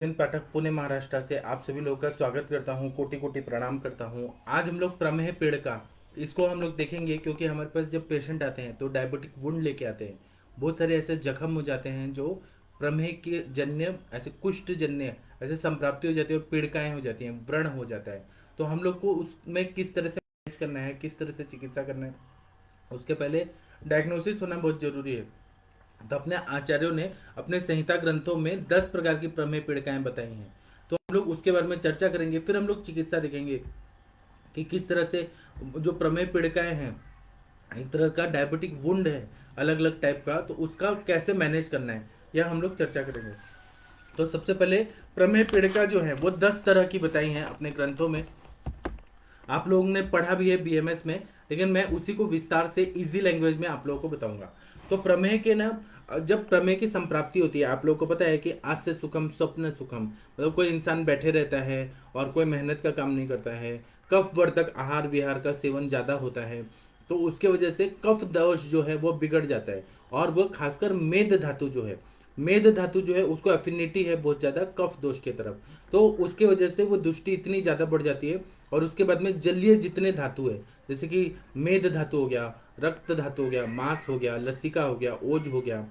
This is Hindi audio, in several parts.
विपिन पाठक पुणे महाराष्ट्र से आप सभी लोगों का स्वागत करता हूं, कोटि कोटि प्रणाम करता हूं। आज हम लोग प्रमेह पेड़ का इसको हम लोग देखेंगे, क्योंकि हमारे पास जब पेशेंट आते हैं तो डायबिटिक वुंड लेके आते हैं। बहुत सारे ऐसे जख्म हो जाते हैं जो प्रमेह के जन्य, ऐसे कुष्ठ जन्य ऐसे संप्राप्ति हो जाती है और पीड़िकाएं हो जाती हैं, व्रण हो जाता है। तो हम लोग को उसमें किस तरह से मैनेज करना है, किस तरह से चिकित्सा करना है, उसके पहले डायग्नोसिस होना बहुत जरूरी है। तो अपने आचार्यों ने अपने संहिता ग्रंथों में 10 प्रकार की प्रमेय पीड़िकाएं बताई हैं। तो हम लोग उसके बारे में चर्चा करेंगे, फिर हम लोग चिकित्सा देखेंगे कि किस तरह से जो प्रमेय पीड़िकाएं हैं, एक तरह का डायबिटिक वुंड है अलग अलग टाइप का, तो उसका कैसे मैनेज करना है यह हम लोग चर्चा करेंगे। तो सबसे पहले प्रमेय पीड़िका जो है वो 10 तरह की बताई हैं अपने ग्रंथों में। आप लोगों ने पढ़ा भी है बीएमएस में, लेकिन मैं उसी को विस्तार से इजी लैंग्वेज में आप लोगों को बताऊंगा। तो प्रमेह के ना, जब प्रमेह की संप्राप्ति होती है, आप लोगों को पता है कि आज से सुखम स्वप्न सुखम, मतलब कोई इंसान बैठे रहता है और कोई मेहनत का काम नहीं करता है, कफ वर्धक आहार विहार का सेवन ज़्यादा होता है, तो उसके वजह से कफ दोष जो है वो बिगड़ जाता है। और वो खासकर मेद धातु जो है, मेद धातु जो है उसको एफिनिटी है बहुत ज़्यादा कफ दोष के तरफ। तो उसके वजह से वो दुष्टि इतनी ज़्यादा बढ़ जाती है। और उसके बाद में जलीय जितने धातु है, जैसे कि मेद धातु हो गया, रक्त धातु हो गया, मांस हो गया, लसिका हो गया, ओज हो गया,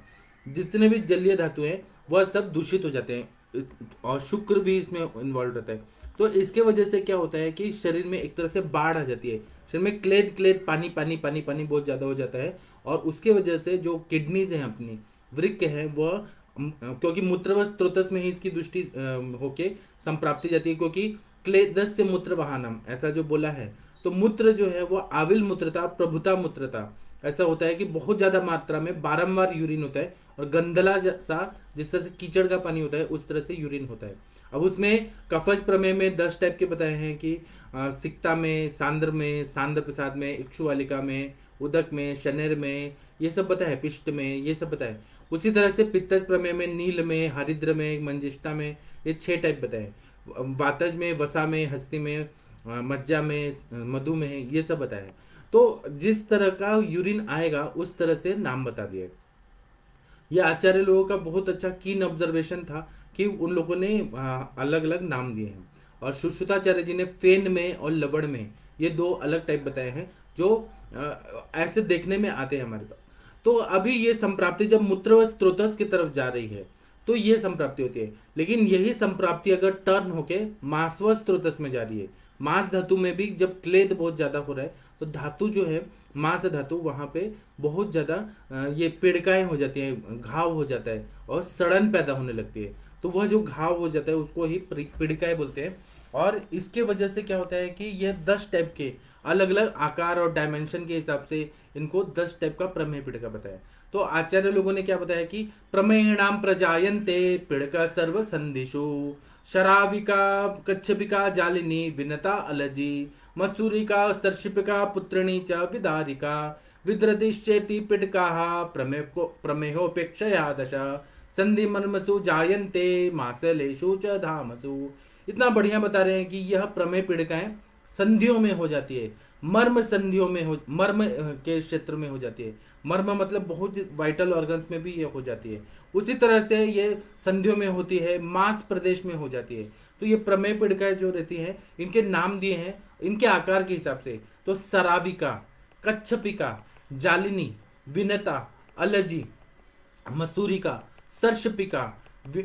जितने भी जलीय धातु हैं वह सब दूषित हो जाते हैं। और शुक्र भी इसमें इन्वॉल्व रहता है। तो इसके वजह से क्या होता है कि शरीर में एक तरह से बाढ़ आ जाती है, शरीर में क्लेद क्लेद पानी पानी पानी पानी बहुत ज़्यादा हो जाता है। और उसके वजह से जो किडनीज हैं अपनी, वृक्क है, वह क्योंकि मूत्रवत स्त्रोतस में ही इसकी दृष्टि होके संप्राप्ति जाती है, क्योंकि क्लेदस से मूत्र वाहनम ऐसा जो बोला है। तो मूत्र जो है वो आविल मूत्रता, प्रभुता मूत्रता, ऐसा होता है कि बहुत ज्यादा मात्रा में बारंबार यूरिन होता है। और गंदला सा, जिस तरह से कीचड़ का पानी होता है उस तरह से यूरिन होता है। अब उसमें कफज प्रमेय में 10 टाइप के बताए हैं कि सिक्ता में, सांद्र में, सांद्र प्रसाद में, इक्षुवालिका में, उदक में, शनेर में, ये सब बताया है, पिष्ट में, ये सब बताया है। उसी तरह से पित्तज प्रमेय में नील में, हरिद्र में, मंजिष्ठा में, ये 6 टाइप बताए। वातज में, वसा में, हस्ती में, मज्जा में, मधु में, ये सब बताया है। तो जिस तरह का यूरिन आएगा उस तरह से नाम बता दिए। ये आचार्य लोगों का बहुत अच्छा कीन ऑब्जर्वेशन था कि उन लोगों ने अलग अलग नाम दिए हैं। और सुश्रुताचार्य जी ने फेन में और लवण में, ये 2 अलग टाइप बताए हैं जो ऐसे देखने में आते हैं हमारे पास। तो अभी ये संप्राप्ति जब मूत्र व स्त्रोतस की तरफ जा रही है तो ये संप्राप्ति होती है। लेकिन यही संप्राप्ति अगर टर्न होके मांस व स्त्रोतस में जा रही है, मांस धातु में भी जब क्लेद बहुत ज्यादा हो रहा है, तो धातु जो है मांस धातु, वहां पे बहुत ज्यादा ये पीड़िकाएं हो जाती हैं, घाव हो जाता है और सड़न पैदा होने लगती है। तो वह जो घाव हो जाता है उसको ही पीड़िकाएं बोलते हैं। और इसके वजह से क्या होता है कि ये 10 टाइप के अलग अलग आकार और डायमेंशन के हिसाब से इनको 10 टाइप का प्रमेय पीड़िका बताया। तो आचार्य लोगों ने क्या बताया कि प्रमेयणाम प्रजायन्ते पीड़का सर्व संदिशु, शराविका कच्छपिका जालिनी विनता अलजी, मसूरिका सर्षिपिका पुत्रिणी च विदारिका, विद्रदिश्चेति पिटकाः प्रमेहोपेक्षया दश, संधि मर्मसु जायन्ते मासलेषु च धामसु। इतना बढ़िया बता रहे हैं कि यह प्रमेय पीड़िकाएं संधियों में हो जाती है, मर्म संधियों में हो, मर्म के क्षेत्र में हो जाती है। मर्म मतलब बहुत वाइटल ऑर्गन्स में भी ये हो जाती है। उसी तरह से ये संधियों में होती है, मांस प्रदेश में हो जाती है। तो ये प्रमेय पीड़िकाएं जो रहती हैं, इनके नाम दिए हैं इनके आकार के हिसाब से। तो सराविका, कच्छपिका, जालिनी, विनता, अलजी, मसूरिका, सर्षपिका,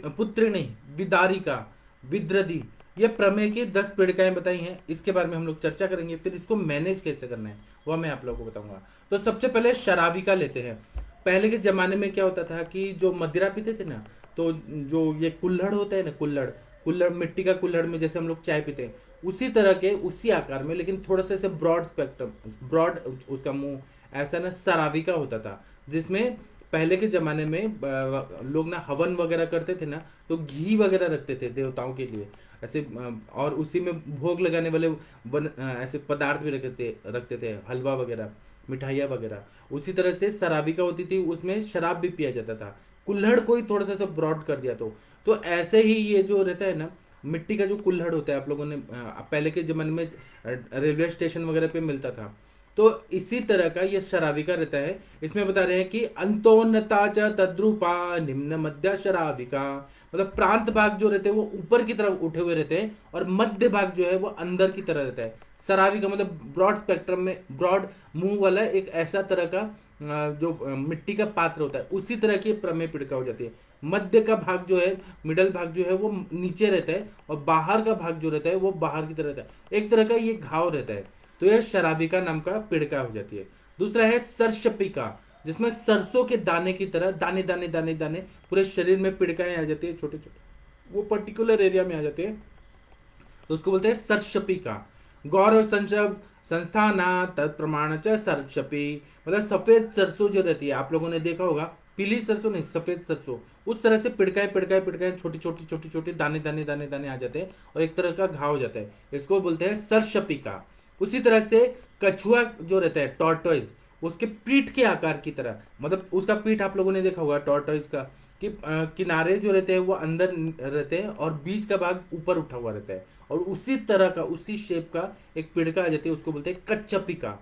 पुत्रिणी, विदारिका, विद्रदी, ये प्रमेय की 10 पीड़िकाएं बताई हैं। इसके बारे में हम लोग चर्चा करेंगे, फिर इसको मैनेज कैसे करना है वह मैं आप लोगों को बताऊंगा। तो सबसे पहले शराबिका लेते हैं। पहले के जमाने में क्या होता था कि जो मदिरा पीते थे ना, तो जो ये कुल्हड़ होता है ना, कुल्हड़, कुल्हड़ मिट्टी का कुल्हड़ में जैसे हम लोग चाय पीते हैं, उसी तरह के उसी आकार में, लेकिन थोड़ा सा ऐसे ब्रॉड स्पेक्ट्रम, ब्रॉड उसका मुंह ऐसा ना, सराविका होता था। जिसमें पहले के जमाने में लोग ना हवन वगैरह करते थे ना, तो घी वगैरह रखते थे देवताओं के लिए ऐसे, और उसी में भोग लगाने वाले ऐसे पदार्थ भी रखते थे हलवा वगैरह, मिठाइयाँ वगैरह। उसी तरह से शराबिका होती थी, उसमें शराब भी पिया जाता था। कुल्हड़ को ही थोड़ा सा सब ब्रॉड कर दिया। तो ऐसे ही ये जो रहता है ना, मिट्टी का जो कुल्हड़ होता है, आप लोगों ने पहले के जमाने में रेलवे स्टेशन वगैरह पे मिलता था। तो इसी तरह का ये शराविका रहता है। इसमें बता रहे हैं कि अंतोन्नता च तद्रूपा निम्न मध्य शराविका, मतलब प्रांत भाग जो रहते हैं वो ऊपर की तरफ उठे हुए रहते हैं और मध्य भाग जो है वो अंदर की तरह रहता है। सरावी का मतलब ब्रॉड स्पेक्ट्रम में ब्रॉड मुंह वाला एक ऐसा तरह का जो मिट्टी का पात्र होता है, उसी तरह की प्रमेय पीड़िका हो जाती है। मध्य का भाग जो है, मिडल भाग जो है वो नीचे रहता है और बाहर का भाग जो रहता है वो बाहर की तरह रहता है, एक तरह का ये घाव रहता है। तो यह शराबिका नाम का पीड़िका हो जाती है। दूसरा है सरशपिका, जिसमें सरसों के दाने की तरह दाने दाने दाने दाने पूरे शरीर में पीड़िकाएं आ जाती है, छोटे छोटे, वो पर्टिकुलर एरिया में आ जाते हैं, तो उसको बोलते हैं सरशपिका। गौरव संशब संस्थाना तत्प्रमाण च सरशपी, मतलब सफेद सरसों जो रहती है, आप लोगों ने देखा होगा, पीली सरसों नहीं, सफेद सरसों, उस तरह से पिड़काए पिड़काए पिड़काए छोटी छोटी छोटी छोटी दाने दाने दाने दाने आ जाते हैं और एक तरह का घाव हो जाता है, इसको बोलते हैं सरशपिका। उसी तरह से कछुआ जो रहता है, टॉर्टोइज, उसके पीठ के आकार की तरह, मतलब उसका पीठ आप लोगों ने देखा होगा टॉर्टोइज का, कि किनारे जो रहते हैं वो अंदर रहते हैं और बीच का भाग ऊपर उठा हुआ रहता है, और उसी तरह का उसी शेप का एक पिड़का आ जाती है, उसको बोलते हैं कच्छपिका।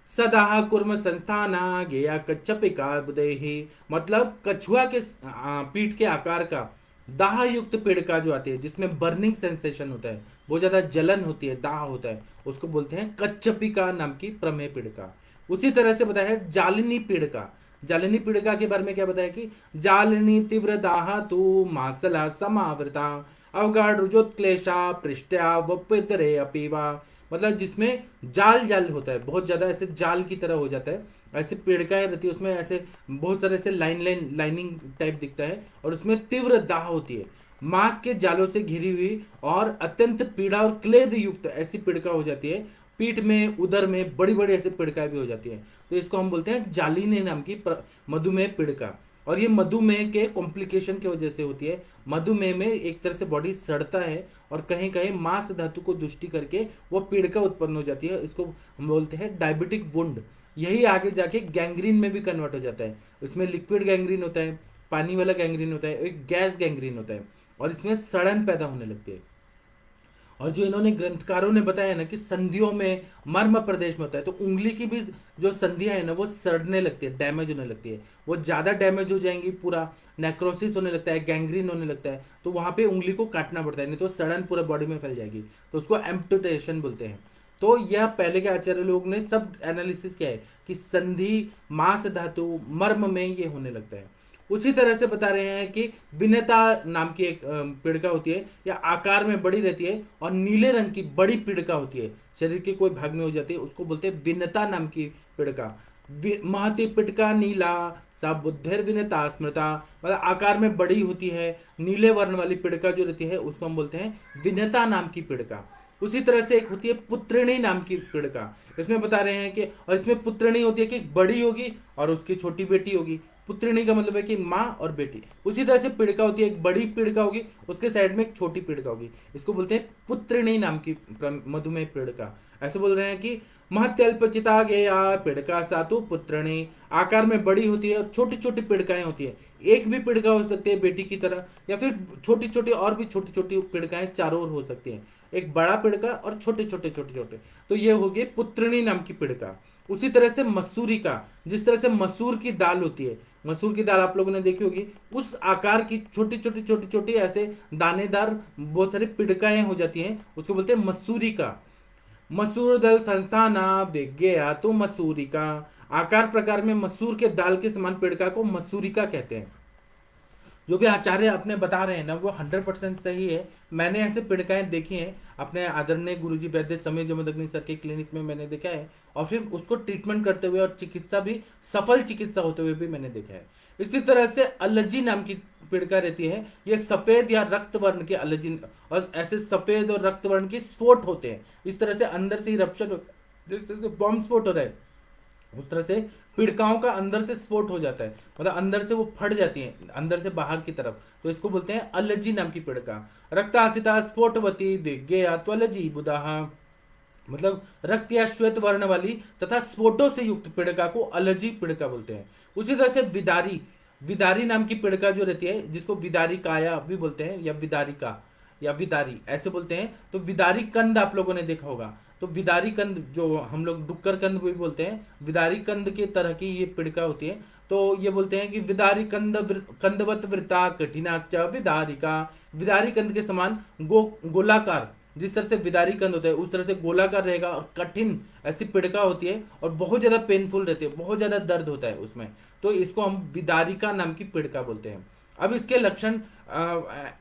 सदा कुर्म संस्थाना गया कच्छपिका बुदेही, मतलब कछुआ के पीठ के आकार का दाह युक्त पिड़का जो आती है, जिसमें बर्निंग सेंसेशन होता है, बहुत ज्यादा जलन होती है, दाह होता है, उसको बोलते हैं कच्छपिका नाम की प्रमेय पिड़का। उसी तरह से बताया है जालिनी पिड़का। जालिनी पिड़का के बारे में क्या बताया कि जालिनी तीव्र दाह तु मासला समावृता अवगाढ़ रुजोत्क्लेशा पृष्ठया व पितरे अपीवा, मतलब जिसमें जाल जाल होता है, बहुत ज्यादा ऐसे जाल की तरह हो जाता है, ऐसे पिड़काएं रहती है, उसमें ऐसे बहुत सारे ऐसे लाइनिंग टाइप दिखता है, और उसमें तीव्र दाह होती है, मांस के जालों से घिरी हुई और अत्यंत पीड़ा और क्लेद युक्त ऐसी पिड़का हो जाती है। पीठ में उदर में बड़ी बड़ी ऐसी पिड़काएं भी हो जाती है, तो इसको हम बोलते हैं जालिनी नाम की मधुमेह पिड़का। और ये मधुमेह के कॉम्प्लिकेशन की वजह से होती है। मधुमेह में एक तरह से बॉडी सड़ता है और कहीं कहीं मांस धातु को दुष्टि करके वो पीड़का उत्पन्न हो जाती है, इसको हम बोलते हैं डायबिटिक वुंड। यही आगे जाके गैंग्रीन में भी कन्वर्ट हो जाता है। इसमें लिक्विड गैंग्रीन होता है, पानी वाला गैंग्रीन होता है, एक गैस गैंग्रीन होता है, और इसमें सड़न पैदा होने लगती है। और जो इन्होंने ग्रंथकारों ने बताया ना कि संधियों में मर्म प्रदेश में होता है, तो उंगली की भी जो संधियां है ना वो सड़ने लगती है, डैमेज होने लगती है, वो ज्यादा डैमेज हो जाएंगी, पूरा नेक्रोसिस होने लगता है, गैंग्रीन होने लगता है, तो वहां पे उंगली को काटना पड़ता है, नहीं तो सड़न पूरे बॉडी में फैल जाएगी, तो उसको एम्पुटेशन बोलते हैं। तो यह पहले के आचार्य लोग ने सब एनालिसिस किया है कि संधि मांस धातु मर्म में ये होने लगता है। उसी तरह से बता रहे हैं कि विनता नाम की एक पिड़का होती है, या आकार में बड़ी रहती है और नीले रंग की बड़ी पिड़का होती है, शरीर के कोई भाग में हो जाती है, उसको बोलते हैं विनता नाम की पिड़का। महती पिटका नीला सा बुद्धिर विनता स्मृता, मतलब आकार में बड़ी होती है, नीले वर्ण वाली पिड़का जो रहती है उसको हम बोलते हैं विनता नाम की पिड़का। उसी तरह से एक होती है पुत्रिणी नाम की पिड़का। इसमें बता रहे हैं कि, और इसमें पुत्रिणी होती है कि बड़ी होगी और उसकी छोटी बेटी होगी। पुत्रिणी का मतलब है कि माँ और बेटी। उसी तरह से पिड़का होती है, एक बड़ी पिड़का होगी, उसके साइड में एक छोटी पिड़का होगी, इसको बोलते हैं पुत्रिणी नाम की मधुमेह पिड़का। ऐसे बोल रहे हैं कि महत्यल्पचिता गेया पिड़का सातु पुत्रिणी, आकार में बड़ी होती है और छोटी छोटी पिड़काएं होती है, एक भी पिड़का हो सकती है बेटी की तरह, या फिर छोटी छोटी और भी छोटी छोटी पिड़काएं चारों ओर हो सकती हैं, एक बड़ा पिड़का और छोटे छोटे छोटे छोटे, तो ये हो गए पुत्रिणी नाम की पिड़का। उसी तरह से मसूरी का, जिस तरह से मसूर की दाल होती है, मसूर की दाल आप लोगों ने देखी होगी, उस आकार की छोटी छोटी छोटी छोटी ऐसे दानेदार बहुत सारी पिड़काएं हो जाती हैं, उसको बोलते हैं मसूरी का। मसूर दल संस्थाना विज्ञा तो मसूरी का, आकार प्रकार में मसूर के दाल के समान पिड़का को मसूरी का कहते हैं। जो भी आचार्य अपने बता रहे हैं ना वो 100% सही है। मैंने ऐसे पिड़काएं देखी हैं अपने आदरणीय गुरुजी वैद्य समीर जमदग्नि सर के क्लिनिक में मैंने देखा है, और फिर उसको ट्रीटमेंट करते हुए और चिकित्सा भी सफल चिकित्सा होते हुए भी मैंने देखा है। इसी तरह से अलजी नाम की पिड़का रहती है, ये सफेद या रक्त वर्ण के अलजी, और ऐसे सफेद और रक्त वर्ण के स्फोट होते हैं, इस तरह से अंदर से इरप्शन होता है, जिस तरह से बॉम्ब स्फोट हो रहा है उस तरह से पिड़काओं का अंदर से स्फोट हो जाता है, मतलब अंदर से वो फट जाती हैं अंदर से बाहर की तरफ, तो इसको बोलते हैं अलजी नाम की पिड़का। रक्तासिता स्फोटवती दिग्गेया त्वलजी बुदाहा, मतलब रक्त या श्वेत वर्ण वाली तथा स्फोटों से युक्त पिड़का को अलजी पिड़का बोलते हैं। उसी तरह से विदारी, विदारी नाम की पिड़का जो रहती है, जिसको विदारी काया भी बोलते हैं, या विदारिका या विदारी ऐसे बोलते हैं, तो विदारी कंद आप लोगों ने देखा होगा, तो विदारी कंद, जो हम लोग डुक्कर कंद भी बोलते हैं, विदारी कंद के तरह की ये पिड़का होती है। तो ये बोलते हैं कि विदारी कंदवत वृत्ता कठिनाच विदारिका, विदारी कंद के समान गोलाकार, जिस तरह से विदारी कंद होता है उस तरह से गोलाकार रहेगा, और कठिन ऐसी पिड़का होती है और बहुत ज्यादा पेनफुल रहती है, बहुत ज्यादा दर्द होता है उसमें, तो इसको हम विदारिका नाम की पिड़का बोलते हैं। अब इसके लक्षण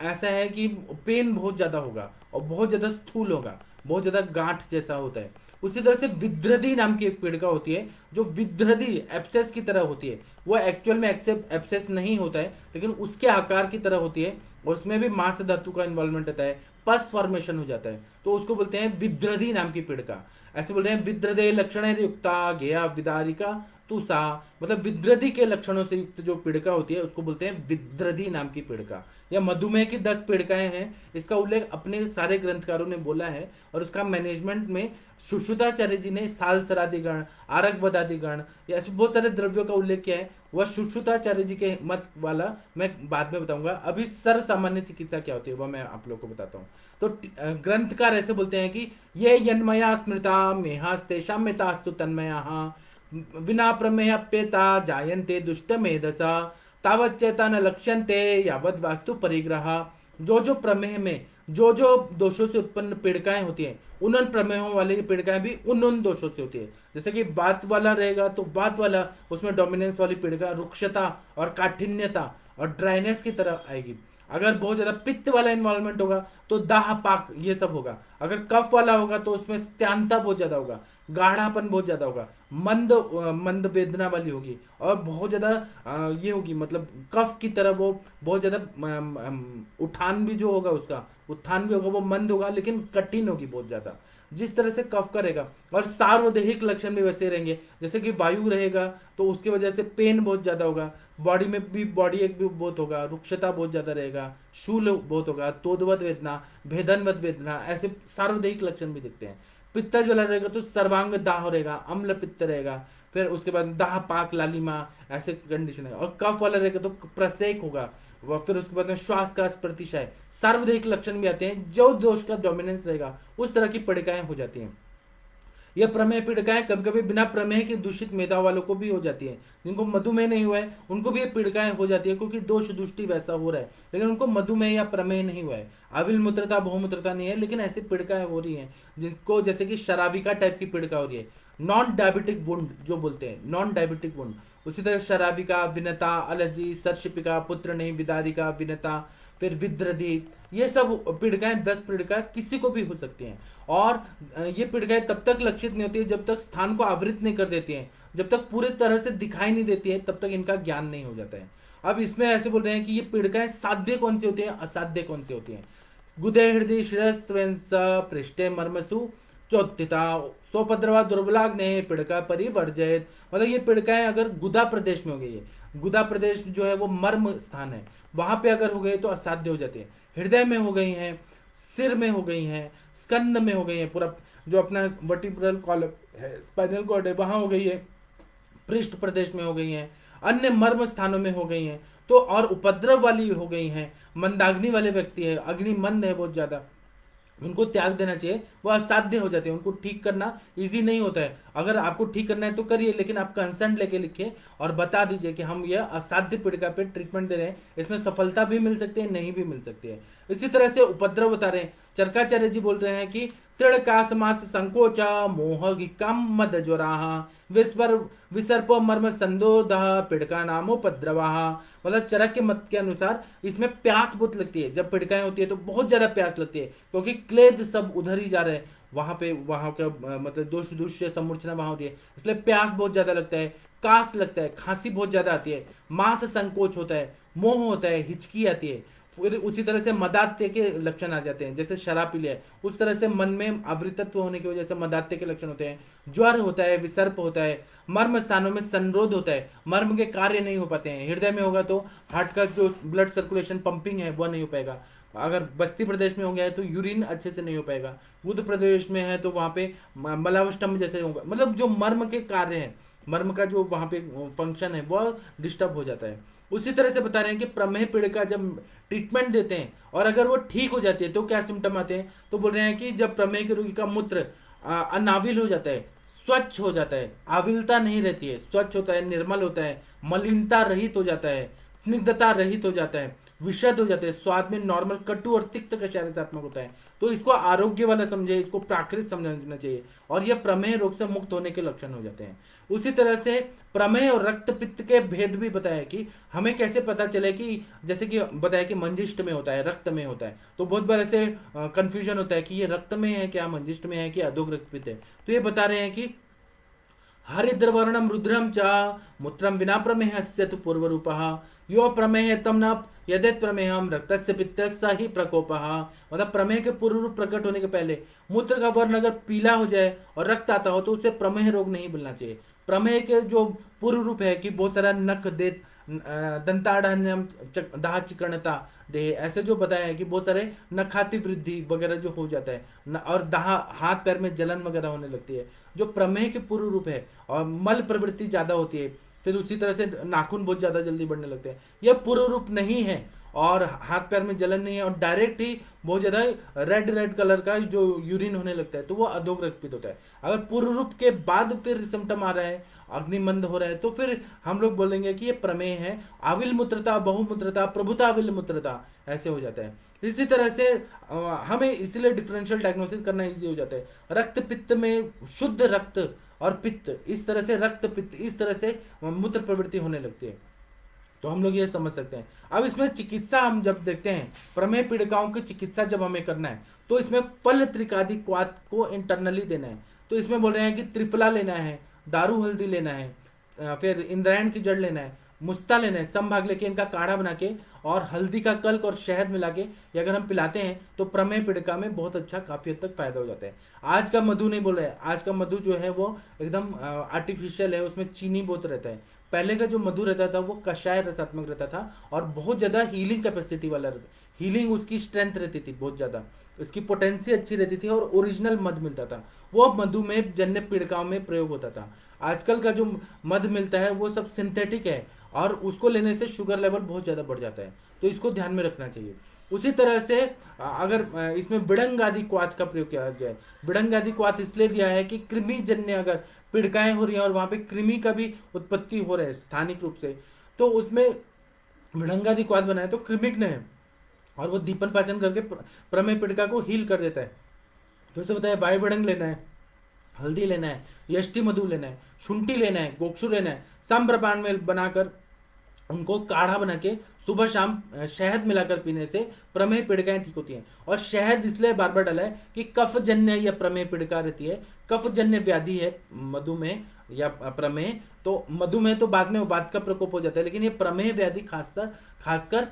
ऐसा है कि पेन बहुत ज्यादा होगा और बहुत ज्यादा स्थूल होगा, बहुत ज्यादा गांठ जैसा होता है। उसी तरह से विद्रदी नाम की एक पिड़का होती है, जो विद्रदी एब्सेस की तरह होती है, वो एक्चुअल में एब्सेस नहीं होता है लेकिन उसके आकार की तरह होती है, और उसमें भी मांस धातु का इन्वॉल्वमेंट रहता है, पस फॉर्मेशन हो जाता है, तो उसको बोलते हैं विद्रदी नाम की पिड़का। ऐसे बोलते हैं विद्रदे लक्षण युक्ता गेया विदारिका तुसा, मतलब विद्रदी के लक्षणों से युक्त जो पिड़का होती है उसको बोलते हैं विद्रदी नाम की पिड़का। या मधुमेह की 10 पिड़काएं हैं, इसका उल्लेख अपने सारे ग्रंथकारों ने बोला है, और उसका मैनेजमेंट में सुश्रुताचार्य जी ने साल सरादिगण, आरक वदादिगण, या ऐसे बहुत सारे द्रव्यों का उल्लेख किया है। वह सुश्रुताचार्य जी के मत वाला मैं बाद में बताऊंगा। अभी सर सामान्य चिकित्सा क्या होती है वह मैं आप लोग को बताता हूँ। तो ग्रंथकार ऐसे बोलते हैं कि ये यन्मया स्मृता मेहास्तेषां मेतास्तु तन्मयाः विना प्रमेयप्येता जायन्ते दुष्ट मेधसा तावच्चेता न लक्ष्यन्ते यावद वास्तु परिग्रह। जो जो प्रमेय में जो जो दोषों से उत्पन्न पीड़िकाएं होती हैं, उन प्रमेयों वाली पीड़िकाएं भी उन दोषों से होती है। जैसे कि बात वाला रहेगा तो बात वाला, उसमें डोमिनेंस वाली पीड़िका रुक्षता और काठिन्यता और ड्राइनेस की तरह आएगी। अगर बहुत ज्यादा पित्त वाला इन्वॉल्वमेंट होगा तो दाह पाक ये सब होगा। अगर कफ वाला होगा तो उसमें स्त्यांता बहुत ज्यादा होगा, गाढ़ापन बहुत ज्यादा होगा, मंद वेदना वाली होगी, और बहुत ज्यादा ये होगी, मतलब कफ की तरह वो बहुत ज्यादा उठान भी जो होगा, उसका उत्थान भी होगा, वो मंद होगा लेकिन कठिन होगी बहुत ज्यादा, जिस तरह से कफ का रहेगा। और सार्वदेहिक लक्षण भी वैसे रहेंगे, जैसे कि वायु रहेगा तो उसकी वजह से पेन बहुत ज्यादा होगा, बॉडी में भी बॉडी एक भी बहुत होगा, रुक्षता बहुत ज्यादा रहेगा, शूल बहुत होगा, तोदवत वेदना, भेदनवत वेदना, ऐसे सार्वदेहिक लक्षण भी दिखते हैं। पित्तज वाला रहेगा तो सर्वांग दाह रहेगा, अम्ल पित्त रहेगा, फिर उसके बाद दाह पाक लालिमा, ऐसे कंडीशन है। और कफ वाला रहेगा तो प्रसेक होगा, फिर उसके बाद में श्वास का प्रतिशय, सार्वदेहिक लक्षण भी आते हैं। जो दोष का डोमिनेंस रहेगा उस तरह की पीड़िकाएं हो जाती हैं। यह प्रमेय पीड़िकाएं कभी कभी बिना प्रमेय के दूषित मेधा वालों को भी हो जाती है। जिनको मधुमेह नहीं हुआ है उनको भी ये पीड़िकाएं हो जाती है, क्योंकि दोष दुष्टि वैसा हो रहा है, लेकिन उनको मधुमेह या प्रमेय नहीं हुआ है, अविल मूत्रता बहुमूत्रता नहीं है, लेकिन ऐसी पीड़िकाएं हो रही हैं जिनको, जैसे कि शराबिका टाइप की पीड़िका हो रही है, नॉन डायबिटिक वुंड जो बोलते हैं, नॉन डायबिटिक वुंड। उसी तरह शराबिका, विनता, अलर्जी, सर्शिपिका, पुत्र नहीं, विदारिका, विनता, फिर विद्रदी, ये सब पीड़िकाएं 10 पीड़िकाएं किसी को भी हो सकती हैं। और ये पीड़िकाएं तब तक लक्षित नहीं होती है जब तक स्थान को आवृत नहीं कर देती हैं, जब तक पूरे तरह से दिखाई नहीं देती है तब तक इनका ज्ञान नहीं हो जाता है। अब इसमें ऐसे बोल रहे हैं कि ये पीड़िकाएं साध्य कौन सी होती है, असाध्य कौन सी होती है। गुदे हृदय शिरस्त्वेंस पृष्ठे मर्मसु चौत्थिता सोपद्रवा दुर्बलाग्ने पिड़का परिवर्जित, मतलब ये पिड़काएं अगर गुदा प्रदेश में हो गई है, गुदा प्रदेश जो है वो मर्म स्थान है, वहां पे अगर हो गई तो असाध्य हो जाती है। हृदय में हो गई हैं, सिर में हो गई हैं, स्कंद में हो गई हैं, पूरा जो अपना वर्टिब्रल कॉलम है, स्पाइनल कॉर्ड है, वहां हो गई है, पृष्ठ प्रदेश में हो गई हैं, अन्य मर्म स्थानों में हो गई हैं, तो और उपद्रव वाली हो गई हैं, मंदाग्नि वाले व्यक्ति है, अग्नि मंद है बहुत ज्यादा, उनको त्याग देना चाहिए, वो असाध्य हो जाते हैं, उनको ठीक करना इजी नहीं होता है। अगर आपको ठीक करना है तो करिए, लेकिन आप कंसर्न लेके लिखिए और बता दीजिए कि हम ये असाध्य पीड़िका पे ट्रीटमेंट दे रहे हैं, इसमें सफलता भी मिल सकती है, नहीं भी मिल सकती है। इसी तरह से उपद्रव बता रहे हैं, चरकाचार्य जी बोल रहे हैं कि तृणकासमास संकोच मोह कम मद ज्वराः विसर्प मर्म संदोधः पीड़का नामोपद्रवाः, मतलब चरक के मत के अनुसार इसमें प्यास बहुत लगती है। जब पीड़िकाएं होती है तो बहुत ज्यादा प्यास लगती है, क्योंकि क्लेद सब उधर ही जा रहे हैं, वहां पे वहां का मतलब दोष दूष्य समूर्छना वहां होती है, इसलिए प्यास बहुत ज्यादा लगता है, कास लगता है, खांसी बहुत ज्यादा आती है, मांस संकोच होता है, मोह होता है, हिचकी आती है। फिर उसी तरह से मदात्य के लक्षण आ जाते हैं, जैसे शराब पी लिया, उस तरह से मन में आवृतत्व होने की वजह से मदात्य के लक्षण होते हैं। ज्वर होता है, विसर्प होता है, मर्म स्थानों में संरोध होता है, मर्म के कार्य नहीं हो पाते हैं। हृदय में होगा तो हार्ट का जो ब्लड सर्कुलेशन पंपिंग है वह नहीं हो पाएगा। अगर बस्ती प्रदेश में हो गया है तो यूरिन अच्छे से नहीं हो पाएगा। बुध प्रदेश में है तो वहां पे मलावष्टम जैसे होगा, मतलब जो मर्म के कार्य है, मर्म का जो वहां पे फंक्शन है वह डिस्टर्ब हो जाता है। उसी तरह से बता रहे हैं कि प्रमेह पीड़िका जब ट्रीटमेंट देते हैं और अगर वो ठीक हो जाती है तो क्या सिम्टम आते हैं, तो बोल रहे हैं कि जब प्रमेह के रोगी का मूत्र अनाविल हो जाता है, स्वच्छ हो जाता है, आविलता नहीं रहती है, स्वच्छ होता है, निर्मल होता है, मलिनता रहित हो जाता है, स्निग्धता रहित हो जाता है, विशद हो जाते हैं, स्वाद में नॉर्मल, कटु और तिक्त कषाय रसात्मक होता है। तो इसको आरोग्य वाला समझे, इसको प्राकृत समझना चाहिए, और यह प्रमेह रोग से मुक्त होने के लक्षण हो जाते हैं। उसी तरह से प्रमेह और रक्त पित्त के भेद भी बताया कि हमें कैसे पता चले कि जैसे कि बताया कि मंजिष्ठ में होता है, रक्त में होता है, तो बहुत बार ऐसे कंफ्यूजन होता है कि ये रक्त में है क्या, मंजिष्ठ में है कि अधोग रक्त पित्त है। तो ये बता रहे हैं कि हरिद्रवर्णम रुद्रम च मूत्रम विना प्रमेहस्य तु पूर्वरूपः यो प्रमेय तम न यदेत प्रमेहम रक्तस्य पित्तस्य ही प्रकोपः। मतलब प्रमेय के पूर्व रूप प्रकट होने के पहले मूत्र का वर्ण अगर पीला हो जाए और रक्त आता हो तो उससे प्रमेह रोग नहीं मिलना चाहिए। प्रमेय के जो पूर्व रूप है कि बहुत सारा नख दे, दंताढ़, दाह चिकणता देह, ऐसे जो बताया है कि बहुत सारे नखाती वृद्धि वगैरह जो हो जाता है और दाह, हाथ पैर में जलन वगैरह होने लगती है, जो प्रमेह के पूर्व रूप है। और मल प्रवृत्ति ज्यादा होती है, फिर उसी तरह से नाखून बहुत ज्यादा जल्दी बढ़ने लगते हैं, यह पूर्व रूप नहीं है। और हाथ पैर में जलन नहीं है और डायरेक्ट ही बहुत ज्यादा रेड रेड कलर का जो यूरिन होने लगता है तो वो अधोग रक्तपित होता है। अगर पूर्व रूप के बाद फिर सिम्टम आ रहा है, अग्निमंद हो रहा है, तो फिर हम लोग बोलेंगे कि ये प्रमेह है। आविल मूत्रता, बहुमूत्रता, प्रभुता आविल मूत्रता, ऐसे हो जाता है। इसी तरह से हमें इसलिए डिफरेंशियल डायग्नोसिस करना इजी हो जाता है। रक्त पित्त में शुद्ध रक्त और पित्त, इस तरह से रक्त पित्त, इस तरह से मूत्र प्रवृत्ति होने लगती है, तो हम लोग ये समझ सकते हैं। अब इसमें चिकित्सा हम जब देखते हैं, प्रमेह पीड़िकाओं की चिकित्सा जब हमें करना है तो इसमें फल त्रिकादि क्वाथ को इंटरनली देना है। तो इसमें बोल रहे हैं कि त्रिफला लेना है, दारू हल्दी लेना है, फिर इंद्रायण की जड़ लेना है, मुस्ता लेना है, संभाग लेके इनका काढ़ा बना के और हल्दी का कल्क और शहद मिला के ये अगर हम पिलाते हैं तो प्रमेह पीड़िका में बहुत अच्छा काफी हद तक फायदा हो जाता है। आज का मधु नहीं बोल रहे हैं, आज का मधु जो है वो एकदम आर्टिफिशियल है, उसमें चीनी बहुत रहता है। पहले का जो मधु रहता था वो कषाय रसात्मक रहता था और बहुत ज्यादा हीलिंग कैपेसिटी वाला रहता, हीलिंग उसकी स्ट्रेंथ रहती थी बहुत ज्यादा, उसकी पोटेंसी अच्छी रहती थी और ओरिजिनल मध मिलता था, वो मधुमेह जन्य पीड़िकाओं में प्रयोग होता था। आजकल का जो मध मिलता है वो सब सिंथेटिक है और उसको लेने से शुगर लेवल बहुत ज्यादा बढ़ जाता है, तो इसको ध्यान में रखना चाहिए। उसी तरह से अगर इसमें विड़ंग आदि क्वाथ का प्रयोग किया जाए, विड़ंग आदि क्वाथ इसलिए दिया है कि कृमि जन्य अगर पीड़िकाएं हो रही हैं और वहां पे कृमि का भी उत्पत्ति हो रहा है स्थानिक रूप से, तो उसमें विड़ंगादि क्वाथ बनाए तो कृमिग्न है और वो दीपन पाचन करके प्रमेह पीड़िका को हील कर देता है। तो इसे बताया वायु विड़ंग लेना है, हल्दी लेना है, यष्टि मधु लेना है, शुंठी लेना है, गोक्षु लेना है, सम में बनाकर उनको काढ़ा बना के सुबह शाम शहद मिलाकर पीने से प्रमेह पीड़िकाएं ठीक होती हैं। और शहद इसलिए बार बार डाला है कि कफ जन्य या प्रमेह पीड़िका रहती है, कफ जन्य व्याधि है मधुमेह या प्रमेह। तो मधुमेह तो बाद में वात का प्रकोप हो जाता है, लेकिन ये प्रमेह व्याधि खासकर खासकर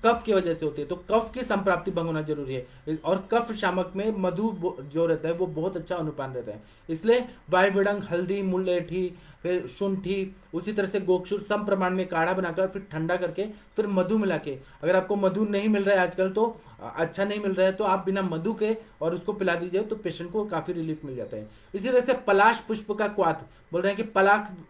कफ की वजह से होती है, तो कफ की संप्राप्ति भंग होना जरूरी है। और कफ शामक में मधु जो रहता है वो बहुत अच्छा अनुपान रहता है, इसलिए वायु विड़ंग, हल्दी, मुलेठी, फिर शुंठी, उसी तरह से गोक्षुर सम प्रमाण में काढ़ा बनाकर फिर ठंडा करके फिर मधु मिला के, अगर आपको मधु नहीं मिल रहा है आजकल तो अच्छा नहीं मिल रहा है तो आप बिना मधु के और उसको पिला दीजिए तो पेशेंट को काफी रिलीफ मिल जाता है। इसी तरह से पलाश पुष्प का क्वाथ बोल रहे हैं कि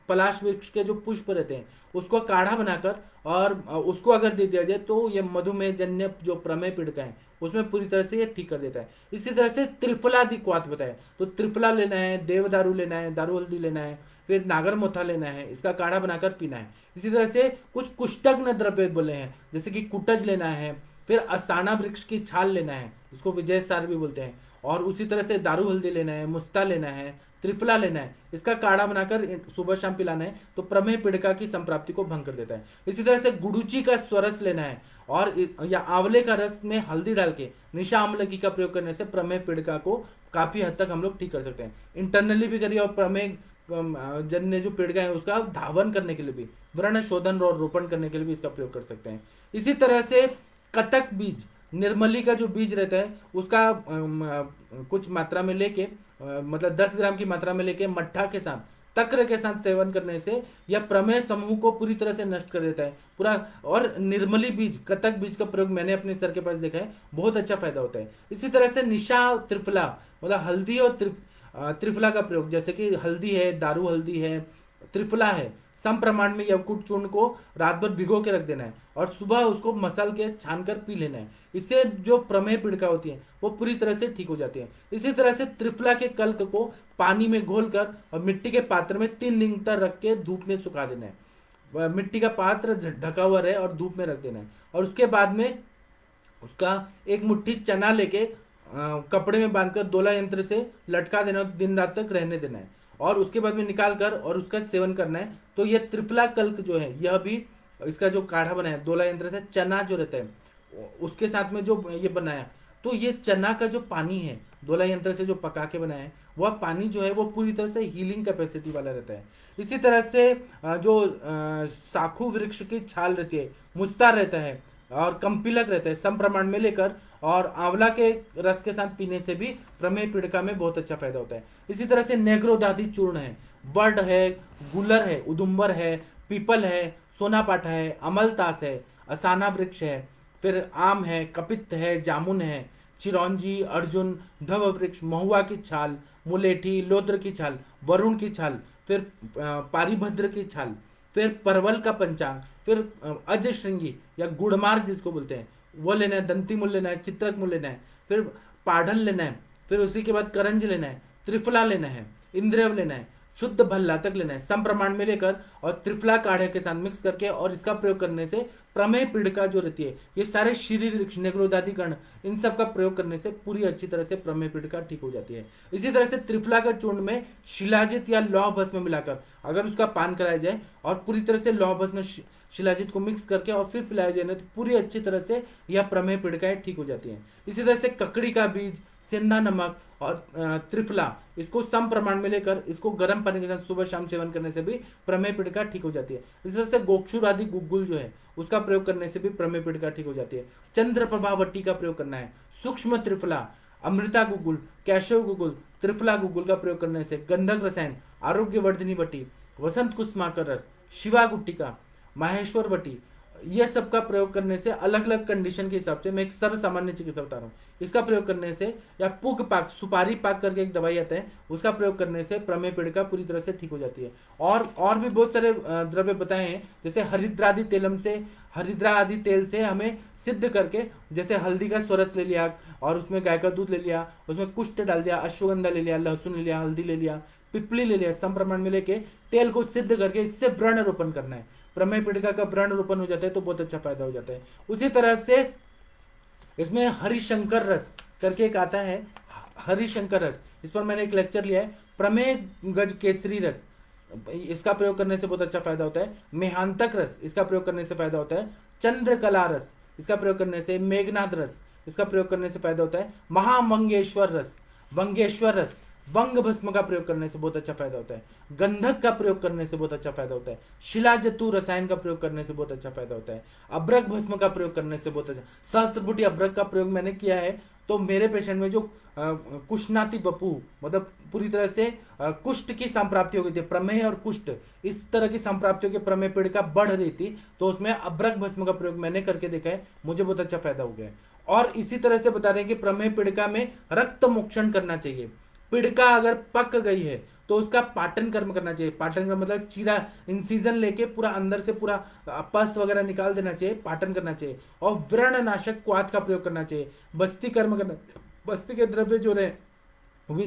पलाश वृक्ष के जो पुष्प रहते हैं उसको काढ़ा बनाकर और उसको अगर दे दिया जाए तो ये मधुमेह जन्य जो प्रमेह पीड़िका है उसमें पूरी तरह से ये ठीक कर देता है। इसी तरह से त्रिफलादि क्वाथ बताया, तो त्रिफला लेना है, देवदारू लेना है, दारू हल्दी लेना है, फिर नागर मोथा लेना है, इसका काढ़ा बनाकर पीना है। इसी तरह से कुछ कुष्ठग्न द्रव्य बोले हैं जैसे कि कुटज लेना है, फिर असाना वृक्ष की छाल लेना है, इसको विजय सार भी बोलते हैं, और उसी तरह से दारू हल्दी लेना है, मुस्ता लेना है, त्रिफला लेना है, इसका काढ़ा बनाकर सुबह शाम पिलाना है तो प्रमेह पीड़िका की संप्राप्ति को भंग कर देता है। इसी तरह से गुड़ूची का स्वरस लेना है और या आंवले का रस में हल्दी डाल के निशा आम्लकी का प्रयोग करने से प्रमेह पीड़िका को काफी हद तक हम लोग ठीक कर सकते हैं। इंटरनली भी करिए और प्रमेह जन्य जो पीड़िका है उसका धावन करने के लिए भी, व्रण शोधन और रोपण करने के लिए भी इसका प्रयोग कर सकते हैं। इसी तरह से कतक बीज, निर्मली का जो बीज रहता है उसका कुछ मात्रा में लेके मतलब 10 ग्राम की मात्रा में लेके मट्ठा के साथ, तक्र के साथ सेवन करने से यह प्रमेह समूह को पूरी तरह से नष्ट कर देता है पूरा। और निर्मली बीज, कतक बीज का प्रयोग मैंने अपने सर के पास देखा है, बहुत अच्छा फायदा होता है। इसी तरह से निशा त्रिफला मतलब हल्दी और त्रिफला का प्रयोग, जैसे कि हल्दी है, दारू हल्दी है, त्रिफला है, सम प्रमाण में यवकुट चूर्ण को रात भर भिगो के रख देना है और सुबह उसको मसल के छान कर पी लेना है। इससे जो प्रमेह पीड़िका होती है वो पूरी तरह से ठीक हो जाती है। इसी तरह से त्रिफला के कल्क को पानी में घोलकर और मिट्टी के पात्र में 3 दिन तक रख के धूप में सुखा देना है। मिट्टी का पात्र ढका हुआ रहे और धूप में रख देना है। और उसके बाद में उसका एक मुट्ठी चना लेके कपड़े में बांधकर दोला यंत्र से लटका देना और दिन रात तक रहने देना है और उसके बाद में निकाल कर और उसका सेवन करना है। तो ये त्रिफला कल्क जो है यह भी, इसका जो काढ़ा बना है दोला यंत्र से, चना जो रहता है उसके साथ में जो ये बनाया, तो ये चना का जो पानी है दोला यंत्र से जो पका के बनाया है वह पानी जो है वो पूरी तरह से हीलिंग कैपेसिटी वाला रहता है। इसी तरह से जो साखू वृक्ष की छाल रहती है, मुस्तार रहता है और कम्पिलक रहता है, सम प्रमाण में लेकर और आंवला के रस के साथ पीने से भी प्रमेह पीड़िका में बहुत अच्छा फायदा होता है। इसी तरह से नेग्रोदादी चूर्ण है, बर्ड है, गुलर है, उदुम्बर है, पीपल है, सोनापाठा है, अमलतास है, असाना वृक्ष है, फिर आम है, कपित्त है, जामुन है, चिरौंजी, अर्जुन, धव वृक्ष, महुआ की छाल, मुलेठी, लोद्र की छाल, वरुण की छाल, फिर पारिभद्र की छाल, फिर परवल का पंचांग, फिर अजश्रृंगी या गुड़मार जिसको बोलते हैं वो लेना है, दंती मूल लेना है, चित्रक मूल लेना है, फिर पाढ़न लेना है, फिर उसी के बाद करंज लेना है, त्रिफला लेना है, इंद्रव लेना है, शुद्ध भल्ला तक लेना है, सम प्रमाण में लेकर और त्रिफला काढ़े के साथ मिक्स करके और इसका प्रयोग करने से प्रमेह पीड़िका जो रहती है, ये सारे शीरी वृक्ष, नेग्रोदादी कर्ण, इन सब का प्रयोग करने से पूरी अच्छी तरह से प्रमेह पीड़िका ठीक हो जाती है। इसी तरह से त्रिफला का चूर्ण में शिलाजित या लौह भस्म मिलाकर अगर उसका पान कराया जाए और पूरी तरह से लौह भस्म शिलाजित को मिक्स करके और फिर पिलाया जाए ना, तो पूरी अच्छी तरह से यह प्रमेह पीड़िकाएं ठीक हो जाती हैं। इसी तरह से ककड़ी का बीज, सेंधा नमक और त्रिफला, इसको सम प्रमाण में लेकर इसको गर्म पानी के साथ सुबह शाम सेवन करने से भी प्रमेह पीड़िका ठीक हो जाती है। इसी तरह से गोक्षुर आदि गुग्गुल जो है उसका प्रयोग करने से भी प्रमेह पीड़िका ठीक हो जाती है। चंद्र प्रभावटी का प्रयोग करना है, सूक्ष्म त्रिफला, अमृता गुग्गुल, कैशव गुग्गुल, त्रिफला गुग्गुल का प्रयोग करने से गंधक रसायन, आरोग्य वर्धनी वटी, वसंत कुसुमाकर रस, शिवा गुट्टिका, माहेश्वर वटी, यह सब का प्रयोग करने से अलग अलग कंडीशन के हिसाब से, मैं एक सर्व सामान्य चिकित्सा बता रहा हूँ, इसका प्रयोग करने से, या पुग पाक, सुपारी पाक करके एक दवाई आता है, उसका प्रयोग करने से प्रमेह पीड़िका पूरी तरह से ठीक हो जाती है। और भी बहुत सारे द्रव्य बताए हैं, जैसे हरिद्रादि तेलम से, हरिद्रा आदि तेल से हमें सिद्ध करके, जैसे हल्दी का स्वरस ले लिया और उसमें गाय का दूध ले लिया, उसमें कुष्ठ डाल दिया, अश्वगंधा ले लिया, लहसुन ले लिया, हल्दी ले लिया, पिपली ले लिया, सम प्रमाण में लेके तेल को सिद्ध करके इससे व्रण रोपण करना है। प्रमेह पीड़िका का व्रण रोपण हो जाता है तो बहुत अच्छा फायदा हो जाता है। उसी तरह से इसमें हरिशंकर रस करके एक आता है, हरिशंकर रस, इस पर मैंने एक लेक्चर लिया है। प्रमेह गज केसरी रस, इसका प्रयोग करने से बहुत अच्छा फायदा होता है। मेहांतक रस, इसका प्रयोग करने से फायदा होता है। चंद्रकला रस, इसका प्रयोग करने से, मेघनाद रस, इसका प्रयोग करने से फायदा होता है। महावंगेश्वर रस, वंगेश्वर रस, वंग भस्म का प्रयोग करने से बहुत अच्छा फायदा होता है। गंधक का प्रयोग करने से बहुत अच्छा फायदा होता है। शिलाजतु रसायन का प्रयोग करने से बहुत अच्छा फायदा होता है। अब्रक भस्म का प्रयोग करने से बहुत अच्छा, सहस्त्रपुटी अब्रक का प्रयोग मैंने किया है तो मेरे पेशेंट में जो कुष्णाति बपू, मतलब पूरी तरह से कुष्ठ की संप्राप्ति हो गई थी, प्रमेह और कुष्ठ इस तरह की संप्राप्तियों की प्रमेह पीड़िका बढ़ रही थी, तो उसमें अब्रक भस्म का प्रयोग मैंने करके देखा है, मुझे बहुत अच्छा फायदा हो गया है। और इसी तरह से बता रहे हैं कि प्रमेह पीड़िका में रक्त मोक्षण करना चाहिए। पीड़िका अगर पक गई है तो उसका पाटन कर्म करना चाहिए। पाटन कर्म मतलब चीरा, इंसिजन लेके पूरा अंदर से पूरा पस वगैरह निकाल देना चाहिए, पाटन करना चाहिए। और व्रण नाशक क्वाथ का प्रयोग करना चाहिए। बस्ती कर्म करना, बस्ती के द्रव्य जो रहे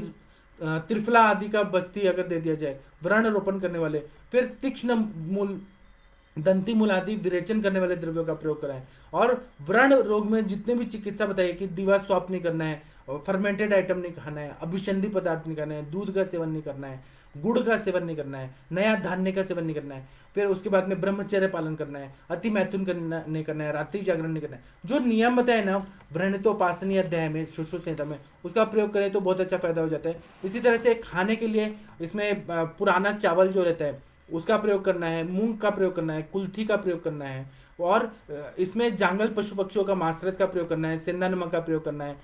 त्रिफला आदि का बस्ती अगर दे दिया जाए, व्रण रोपण करने वाले, फिर तीक्ष्ण मूल, दंती मूल आदि विरेचन करने वाले द्रव्यों का प्रयोग कराएं। और व्रण रोग में जितने भी चिकित्सा बताइए कि दीवा स्वाप नहीं करना है, फर्मेंटेड आइटम नहीं खाना है, अभिसंधि पदार्थ नहीं खाना है, दूध का सेवन नहीं करना है, गुड़ का सेवन नहीं करना है, नया धान्य का सेवन नहीं करना है, फिर उसके बाद में ब्रह्मचर्य पालन करना है, अति मैथुन नहीं करना है, रात्रि जागरण नहीं करना है। जो नियम बताए ना व्रणितोपासनीय अध्याय में, सुश्रुत संहिता में, उसका प्रयोग करें तो बहुत अच्छा फायदा हो जाता है। इसी तरह से खाने के लिए इसमें पुराना चावल जो रहता है उसका प्रयोग करना है, मूंग का प्रयोग करना है, कुल्थी का प्रयोग करना है, और इसमें जांगल पशु पक्षियों का मांसरस का प्रयोग करना है, सेंधा नमक का प्रयोग करना है,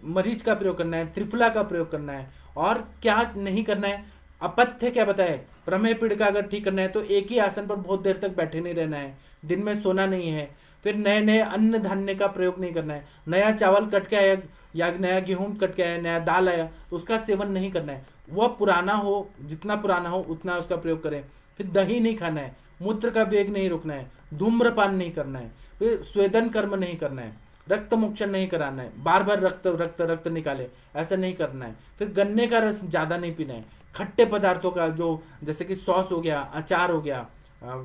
मरीच का प्रयोग करना है, त्रिफला का प्रयोग करना है। और क्या नहीं करना है, अपथ्य क्या बताए, प्रमेह पीड़िका अगर ठीक करना है तो एक ही आसन पर बहुत देर तक बैठे नहीं रहना है, दिन में सोना नहीं है, फिर नए नए अन्न धान्य का प्रयोग नहीं करना है। नया चावल कट के आया या नया गेहूं कट के आया, नया दाल आया तो उसका सेवन नहीं करना है। वह पुराना हो, जितना पुराना हो उतना उसका प्रयोग करें। फिर दही नहीं खाना है, मूत्र का वेग नहीं रोकना है, धूम्रपान नहीं करना है, फिर स्वेदन कर्म नहीं करना है, रक्त मोक्षण नहीं कराना है, बार बार रक्त रक्त रक्त निकाले ऐसा नहीं करना है, फिर गन्ने का रस ज्यादा नहीं पीना है, खट्टे पदार्थों का जो जैसे कि सॉस हो गया, अचार हो गया,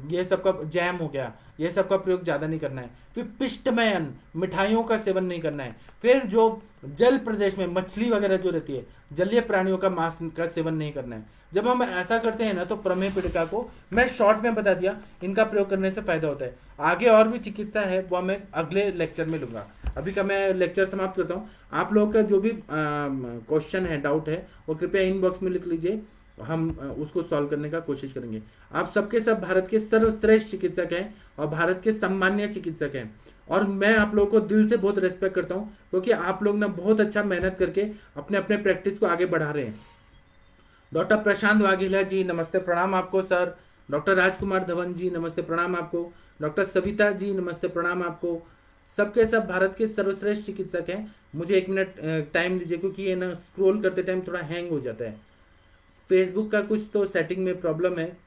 ये सब का जैम हो गया, ये सब का प्रयोग ज्यादा नहीं करना है, फिर पिष्टमय अन्न मिठाइयों का सेवन नहीं करना है, फिर जो जल प्रदेश में मछली वगैरह जो रहती है जलीय प्राणियों का मांस का सेवन नहीं करना है। जब हम ऐसा करते हैं ना तो प्रमेह पीड़िका को मैं शॉर्ट में बता दिया, इनका प्रयोग करने से फायदा होता है। आगे और भी चिकित्सा है वो मैं अगले लेक्चर में लूंगा। अभी का मैं लेक्चर समाप्त करता हूँ। आप लोगों का जो भी क्वेश्चन है, डाउट है, वो कृपया इनबॉक्स में लिख लीजिए, हम उसको सॉल्व करने का कोशिश करेंगे। आप सबके सब भारत के सर्वश्रेष्ठ चिकित्सक हैं और भारत के सम्मानीय चिकित्सक हैं, और मैं आप लोगों को दिल से बहुत रेस्पेक्ट करता हूं क्योंकि आप लोग ना बहुत अच्छा मेहनत करके अपने अपने प्रैक्टिस को आगे बढ़ा रहे हैं। डॉक्टर प्रशांत वाघेला जी नमस्ते प्रणाम आपको सर। डॉक्टर राजकुमार धवन जी नमस्ते प्रणाम आपको। डॉक्टर सविता जी नमस्ते प्रणाम आपको। सबके सब भारत के सर्वश्रेष्ठ चिकित्सक हैं। मुझे 1 मिनट टाइम दीजिए क्योंकि ये ना स्क्रॉल करते टाइम थोड़ा हैंग हो जाता है। फेसबुक का कुछ तो सेटिंग में प्रॉब्लम है।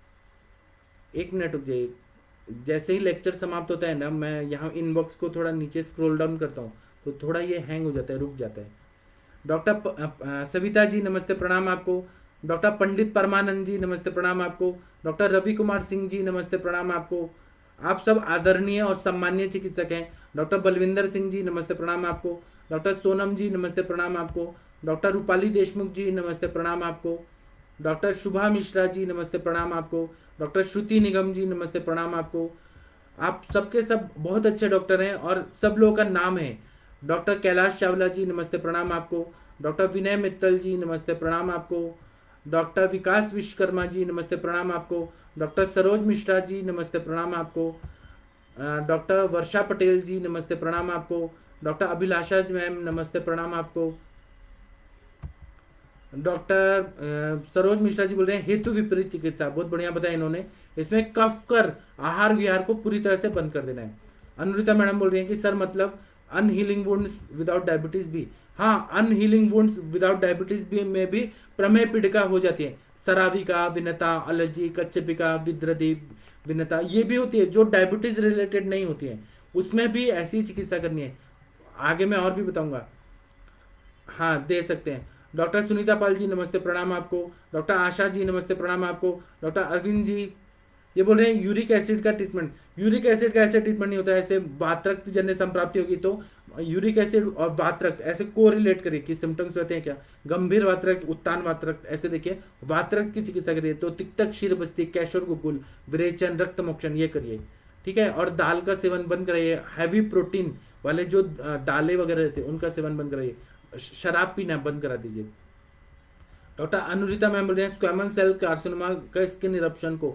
1 मिनट रुक जाइए। जैसे ही लेक्चर समाप्त होता है ना, मैं यहाँ इनबॉक्स को थोड़ा नीचे स्क्रॉल डाउन करता हूँ तो थोड़ा ये हैंग हो जाता है, रुक जाता है। डॉक्टर सविता जी नमस्ते प्रणाम आपको। डॉक्टर पंडित परमानंद जी नमस्ते प्रणाम आपको। डॉक्टर रवि कुमार सिंह जी नमस्ते प्रणाम आपको। आप सब आदरणीय और सम्मानीय चिकित्सक हैं। डॉक्टर बलविंदर सिंह जी नमस्ते प्रणाम आपको। डॉक्टर सोनम जी नमस्ते प्रणाम आपको। डॉक्टर रूपाली देशमुख जी नमस्ते प्रणाम आपको। डॉक्टर शुभा मिश्रा जी नमस्ते प्रणाम आपको। डॉक्टर श्रुति निगम जी नमस्ते प्रणाम आपको। आप सबके सब बहुत अच्छे डॉक्टर हैं और सब लोगों का नाम है। डॉक्टर कैलाश चावला जी नमस्ते प्रणाम आपको। डॉक्टर विनय मित्तल जी नमस्ते प्रणाम आपको। डॉक्टर विकास विश्वकर्मा जी नमस्ते प्रणाम आपको। डॉक्टर सरोज मिश्रा जी नमस्ते प्रणाम आपको। डॉक्टर वर्षा पटेल जी नमस्ते प्रणाम आपको। डॉक्टर अभिलाषा मैम नमस्ते प्रणाम आपको। डॉक्टर सरोज मिश्रा जी बोल रहे हैं हेतु विपरीत चिकित्सा, बहुत बढ़िया बताया इन्होंने। इसमें कफ कर आहार विहार को पूरी तरह से बंद कर देना है। अनुरिता मैडम बोल रही हैं कि सर मतलब अनहीलिंग वुंड्स विदाउट डायबिटीज भी, हाँ अनहीलिंग वुंड्स विदाउट डायबिटीज भी में भी प्रमेह पीड़िका हो जाती है। सराविका, विनता, एलर्जी, कच्छपिका, विद्रदी, विनता ये भी होती है जो डायबिटीज रिलेटेड नहीं होती है, उसमें भी ऐसी चिकित्सा करनी है। आगे मैं और भी बताऊंगा, हाँ दे सकते हैं। डॉक्टर सुनीता पाल जी नमस्ते प्रणाम आपको। डॉक्टर आशा जी नमस्ते प्रणाम आपको। डॉक्टर अरविंद जी ये बोल रहे हैं यूरिक एसिड का ट्रीटमेंट। यूरिक एसिड का ऐसे ट्रीटमेंट नहीं होता है, ऐसे वातरक्त जन्य संप्राप्ति होगी तो यूरिक एसिड और वातरक्त ऐसे को रिलेट करिए कि सिम्टम्स होते हैं क्या, गंभीर वातरक्त, उत्तान वातरक्त, ऐसे देखिए वातरक्त की चिकित्सा करिए तो तिक्तक, क्षीर बस्ती, कैशोर गुगुल, विरेचन, रक्त मोक्षण ये करिए, ठीक है। और दाल का सेवन बंद कराइए, हैवी प्रोटीन वाले जो दालें वगैरह रहते हैं उनका सेवन बंद कराइए, शराब पीना बंद करा दीजिए। डॉक्टर अनुरिता मैम बोल रहे हैं स्क्वामन सेल कार्सिनोमा का स्किन इरप्शन को,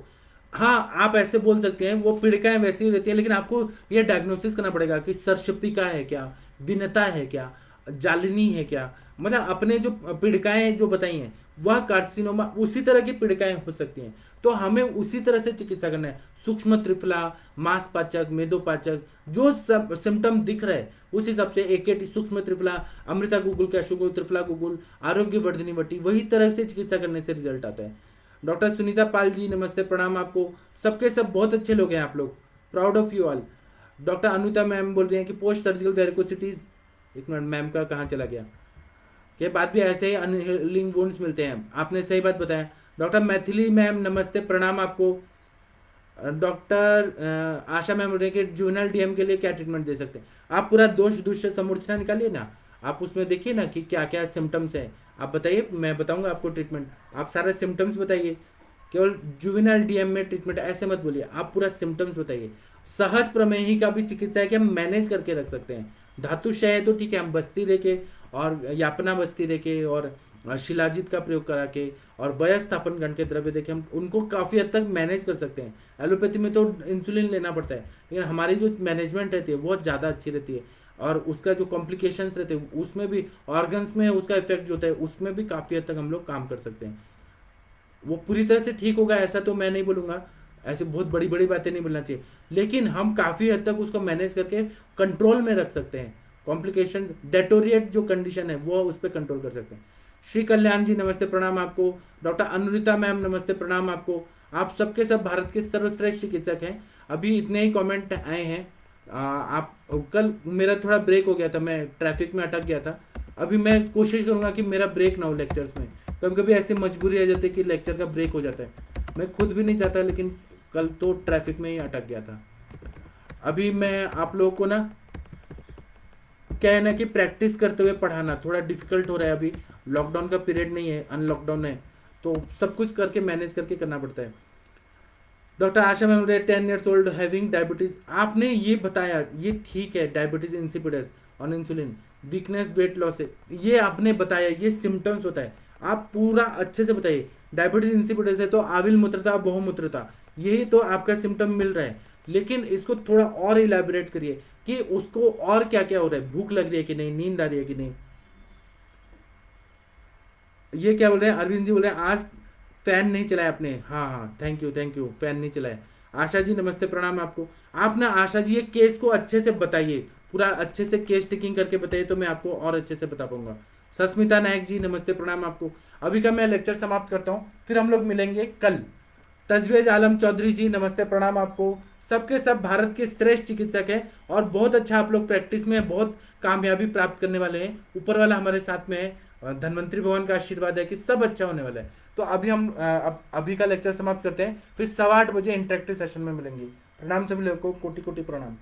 हाँ आप ऐसे बोल सकते हैं, वो पीड़िकाएं वैसी ही रहती है लेकिन आपको ये डायग्नोसिस करना पड़ेगा कि सर्शपिका है क्या, विनता है क्या, जालिनी है क्या, मतलब अपने जो पीड़िकाएं जो बताई हैं वह कार्सिनोमा उसी तरह की पीड़िकाएं हो सकती हैं, तो हमें उसी तरह से चिकित्सा करना है। सूक्ष्म त्रिफला, मांसपाचक, मेदोपाचक जो सब सिम्टम दिख रहे हैं उस हिसाब से एकेटी, सूक्ष्म त्रिफला, अमृता गुगुल, कैशोगुल, त्रिफला गुगुल, आरोग्य वर्धनी वटी, वही तरह से चिकित्सा करने से रिजल्ट आता है। डॉक्टर सुनीता पाल जी नमस्ते प्रणाम आपको। सबके सब बहुत अच्छे लोग हैं आप लोग, proud of you all. Doctor Anuta ma'am बोल रही हैं कि पोस्ट सर्जिकल वेरिकोसिटीज, एक मिनट मैम का कहाँ चला गया, के बाद भी ऐसे ही अनहीलिंग वुंड्स मिलते हैं, आपने सही बात बताया। डॉक्टर मैथिली मैम नमस्ते प्रणाम आपको। डॉक्टर आशा मैम बोल रही है कि जुवेनाइल डीएम के लिए क्या ट्रीटमेंट दे सकते हैं। आप पूरा दोष दुष्ट समूर्छना निकालिए ना, आप उसमें देखिए ना कि क्या क्या सिम्टम्स हैं, आप बताइए, मैं बताऊंगा आपको ट्रीटमेंट। आप सारे सिम्टम्स बताइए, केवल जुवेनाइल डीएम में ट्रीटमेंट ऐसे मत बोलिए, आप पूरा सिम्टम्स बताइए। सहज प्रमेही का भी चिकित्सा है कि हम मैनेज करके रख सकते हैं। धातु क्षय है तो ठीक है, हम बस्ती देके और यापना बस्ती देके और शिलाजीत का प्रयोग करा के और वयस्थापन गण के द्रव्य देके हम उनको काफी हद तक मैनेज कर सकते हैं। एलोपैथी में तो इंसुलिन लेना पड़ता है, लेकिन हमारी जो मैनेजमेंट रहती है बहुत ज्यादा अच्छी रहती है और उसका जो कॉम्प्लिकेशंस रहते हैं उसमें भी, ऑर्गन्स में उसका इफेक्ट जो होता है उसमें भी काफी हद तक हम लोग काम कर सकते हैं। वो पूरी तरह से ठीक होगा ऐसा तो मैं नहीं बोलूंगा, ऐसे बहुत बड़ी बड़ी बातें नहीं बोलना चाहिए, लेकिन हम काफी हद तक उसको मैनेज करके कंट्रोल में रख सकते हैं। कॉम्प्लिकेशन, डेटोरिएट जो कंडीशन है वो उस पर कंट्रोल कर सकते हैं। श्री कल्याण जी नमस्ते प्रणाम आपको। डॉक्टर अनुरिता मैम नमस्ते प्रणाम आपको। आप सबके सब भारत के सर्वश्रेष्ठ चिकित्सक हैं। अभी इतने ही कमेंट आए हैं। आप कल मेरा थोड़ा ब्रेक हो गया था, मैं ट्रैफिक में अटक गया था। अभी मैं कोशिश करूंगा कि मेरा ब्रेक ना हो लेक्चर्स में। कभी कभी ऐसी मजबूरी आ जाती है कि लेक्चर का ब्रेक हो जाता है, मैं खुद भी नहीं चाहता, लेकिन कल तो ट्रैफिक में ही अटक गया था। अभी मैं आप लोगों को ना क्या है ना कि प्रैक्टिस करते हुए पढ़ाना थोड़ा डिफिकल्ट हो रहा है। अभी लॉकडाउन का पीरियड नहीं है, अनलॉकडाउन है, तो सब कुछ करके मैनेज करके करना पड़ता है। Doctor Asha ma'am 10 years old having diabetes, आपने ये बताया, ये ठीक है, diabetes insipidus on insulin, weakness, weight loss है, ये आपने बताया, ये सिम्टम्स होता है। आप पूरा अच्छे से बताइए। डायबिटीज इंसिपिडस है तो आविल मूत्रता, बहुमूत्रता, यही तो आपका सिम्टम मिल रहा है। लेकिन इसको थोड़ा और इलेबोरेट करिए कि उसको और क्या क्या हो रहा है, भूख लग रही है कि नहीं, नींद आ रही है कि नहीं। ये क्या बोल रहे हैं, अरविंद जी बोल रहे हैं आज फैन नहीं चलाया आपने। हाँ हाँ, thank you thank you, fan नहीं चलाया। आशा जी नमस्ते, प्रणाम आपको। आप ना आशा जी ये केस को अच्छे से बताइए, पूरा अच्छे से केस टिकिंग करके बताइए, तो मैं आपको और अच्छे से बता पाऊंगा। सस्मिता नायक जी नमस्ते, प्रणाम आपको। अभी का मैं लेक्चर समाप्त करता हूँ, फिर हम लोग मिलेंगे कल। तजवेज आलम चौधरी जी नमस्ते, प्रणाम आपको। सबके सब भारत के श्रेष्ठ चिकित्सक हैं और बहुत अच्छा आप लोग प्रैक्टिस में बहुत कामयाबी प्राप्त करने वाले हैं। ऊपर वाला हमारे साथ में है और धन्वंतरी भगवान का आशीर्वाद है कि सब अच्छा होने वाला है। तो अभी हम अभी का लेक्चर समाप्त करते हैं, फिर 8:15 बजे इंटरेक्टिव सेशन में मिलेंगे। प्रणाम सभी लोगों को, कोटि कोटि प्रणाम।